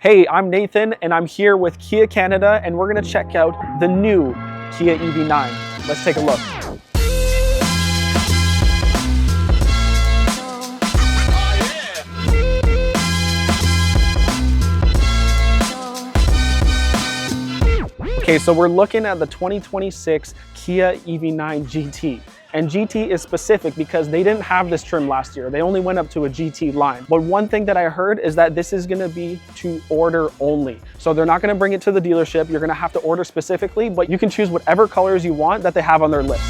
Hey, I'm Nathan and I'm here with Kia Canada and we're gonna check out the new Kia EV9. Let's take a look. Okay, so we're looking at the 2026 Kia EV9 GT. And GT is specific because they didn't have this trim last year. They only went up to a GT line. But one thing that I heard is that this is gonna be to order only. So they're not gonna bring it to the dealership. You're gonna have to order specifically, but you can choose whatever colors you want that they have on their list.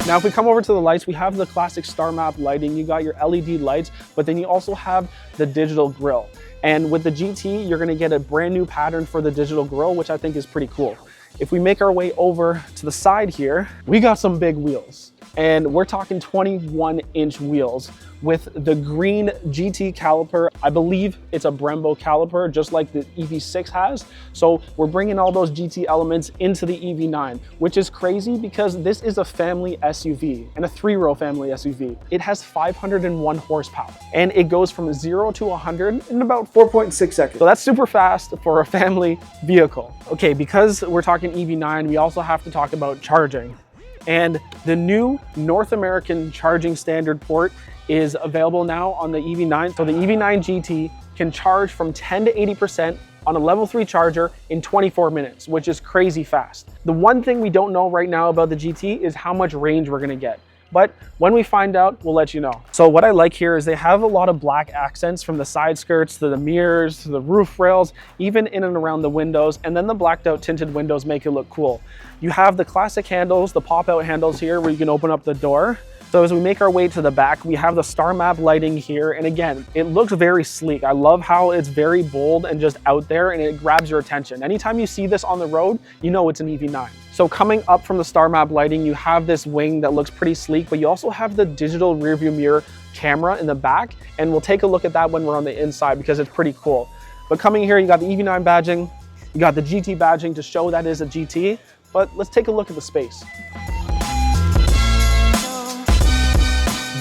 Now, if we come over to the lights, we have the classic star map lighting. You got your LED lights, but then you also have the digital grille. And with the GT, you're gonna get a brand new pattern for the digital grille, which I think is pretty cool. If we make our way over to the side here, we got some big wheels. And we're talking 21-inch wheels with the green GT caliper. I believe it's a Brembo caliper, just like the EV6 has. So we're bringing all those GT elements into the EV9, which is crazy because this is a family SUV and a 3-row family SUV. It has 501 horsepower and it goes from 0 to 100 in about 4.6 seconds. So that's super fast for a family vehicle. Okay, because we're talking EV9, we also have to talk about charging. And the new North American charging standard port is available now on the EV9. So the EV9 GT can charge from 10 to 80% on a level 3 charger in 24 minutes, which is crazy fast. The one thing we don't know right now about the GT is how much range we're gonna get. But when we find out, we'll let you know. So what I like here is they have a lot of black accents from the side skirts to the mirrors, to the roof rails, even in and around the windows. And then the blacked out tinted windows make it look cool. You have the classic handles, the pop out handles here where you can open up the door. So as we make our way to the back, we have the star map lighting here. And again, it looks very sleek. I love how it's very bold and just out there and it grabs your attention. Anytime you see this on the road, you know it's an EV9. So coming up from the star map lighting, you have this wing that looks pretty sleek, but you also have the digital rearview mirror camera in the back. And we'll take a look at that when we're on the inside because it's pretty cool. But coming here, you got the EV9 badging, you got the GT badging to show that is a GT, but let's take a look at the space.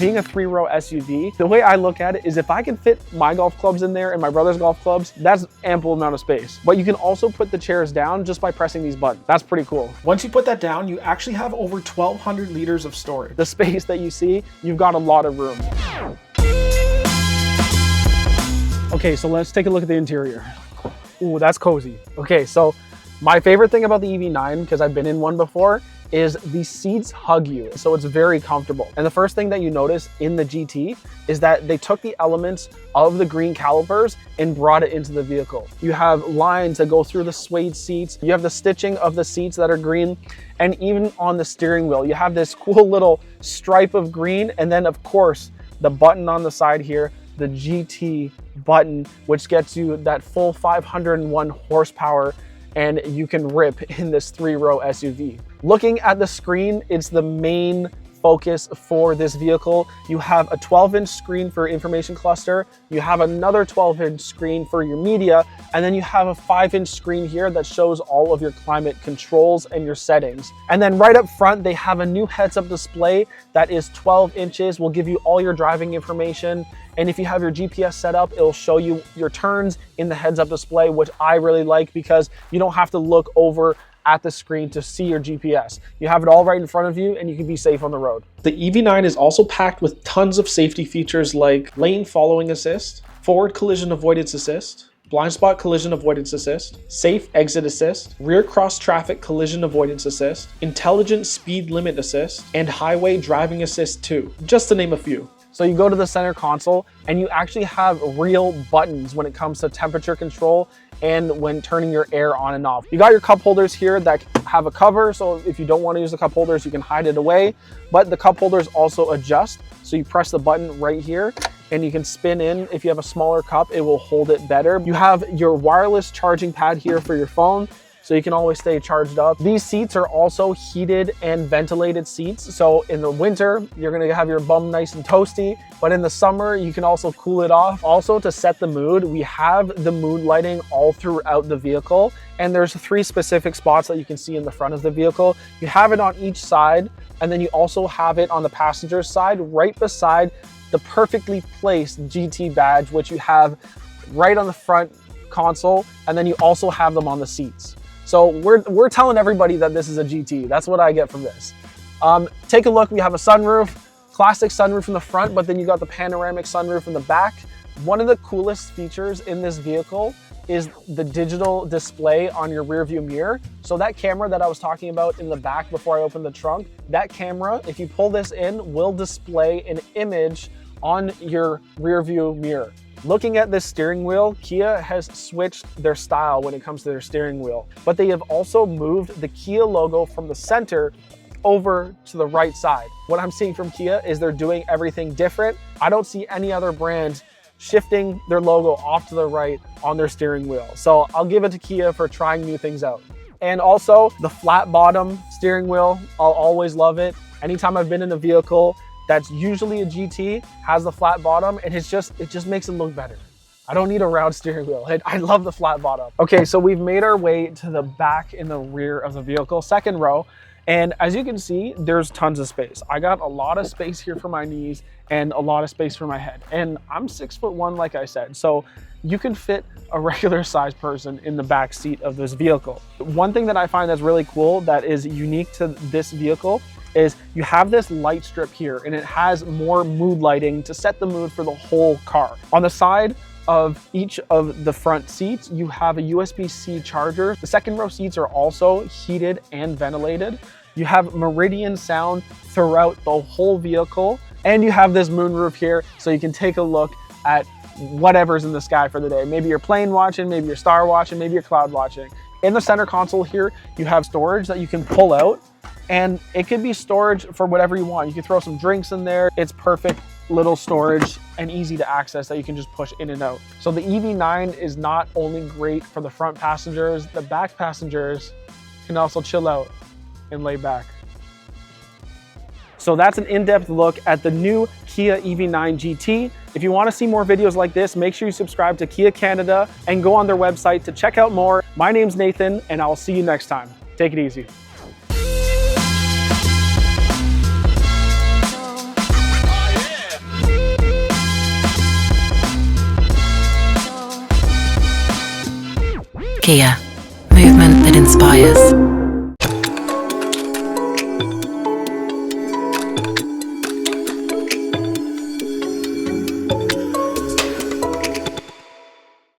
Being a 3-row SUV, the way I look at it is if I can fit my golf clubs in there and my brother's golf clubs, that's ample amount of space. But you can also put the chairs down just by pressing these buttons. That's pretty cool. Once you put that down, you actually have over 1,200 liters of storage. The space that you see, you've got a lot of room. Okay, so let's take a look at the interior. Ooh, that's cozy. Okay, so my favorite thing about the EV9, because I've been in one before, is the seats hug you, so it's very comfortable. And the first thing that you notice in the GT is that they took the elements of the green calipers and brought it into the vehicle. You have lines that go through the suede seats, you have the stitching of the seats that are green, and even on the steering wheel, you have this cool little stripe of green, and then of course, the button on the side here, the GT button, which gets you that full 501 horsepower and you can rip in this 3-row SUV. Looking at the screen, it's the main focus for this vehicle. You have a 12-inch screen for information cluster, you have another 12-inch screen for your media, and then you have a 5-inch screen here that shows all of your climate controls and your settings. And then right up front, they have a new heads-up display that is 12 inches, will give you all your driving information. And if you have your GPS set up, it'll show you your turns in the heads-up display, which I really like because you don't have to look over at the screen to see your GPS. You have it all right in front of you and you can be safe on the road. The EV9 is also packed with tons of safety features like lane following assist, forward collision avoidance assist, blind spot collision avoidance assist, safe exit assist, rear cross traffic collision avoidance assist, intelligent speed limit assist, and highway driving assist 2, just to name a few. So you go to the center console and you actually have real buttons when it comes to temperature control and when turning your air on and off. You got your cup holders here that have a cover, so if you don't want to use the cup holders, you can hide it away, but the cup holders also adjust. So you press the button right here and you can spin in. If you have a smaller cup, it will hold it better. You have your wireless charging pad here for your phone, so you can always stay charged up. These seats are also heated and ventilated seats. So in the winter, you're gonna have your bum nice and toasty, but in the summer, you can also cool it off. Also to set the mood, we have the mood lighting all throughout the vehicle. And there's 3 specific spots that you can see in the front of the vehicle. You have it on each side, and then you also have it on the passenger side, right beside the perfectly placed GT badge, which you have right on the front console, and then you also have them on the seats. So we're telling everybody that this is a GT. That's what I get from this. Take a look, we have a sunroof, classic sunroof in the front, but then you got the panoramic sunroof in the back. One of the coolest features in this vehicle is the digital display on your rear view mirror. So that camera that I was talking about in the back before I opened the trunk, that camera, if you pull this in, will display an image on your rear view mirror. Looking at this steering wheel, Kia has switched their style when it comes to their steering wheel, but they have also moved the Kia logo from the center over to the right side. What I'm seeing from Kia is they're doing everything different. I don't see any other brand shifting their logo off to the right on their steering wheel. So I'll give it to Kia for trying new things out. And also the flat bottom steering wheel, I'll always love it. Anytime I've been in a vehicle that's usually a GT, has the flat bottom, and it just makes it look better. I don't need a round steering wheel. I love the flat bottom. Okay, so we've made our way to the back in the rear of the vehicle, second row. And as you can see, there's tons of space. I got a lot of space here for my knees and a lot of space for my head. And I'm 6'1", like I said. So you can fit a regular sized person in the back seat of this vehicle. One thing that I find that's really cool that is unique to this vehicle is you have this light strip here, and it has more mood lighting to set the mood for the whole car. On the side of each of the front seats, you have a USB-C charger. The second row seats are also heated and ventilated. You have Meridian sound throughout the whole vehicle, and you have this moonroof here so you can take a look at whatever's in the sky for the day. Maybe you're plane watching, maybe you're star watching, maybe you're cloud watching. In the center console here, you have storage that you can pull out, and it could be storage for whatever you want. You can throw some drinks in there. It's perfect little storage and easy to access that you can just push in and out. So the EV9 is not only great for the front passengers, the back passengers can also chill out and lay back. So that's an in-depth look at the new Kia EV9 GT. If you want to see more videos like this, make sure you subscribe to Kia Canada and go on their website to check out more. My name's Nathan, and I'll see you next time. Take it easy. Kia, movement that inspires.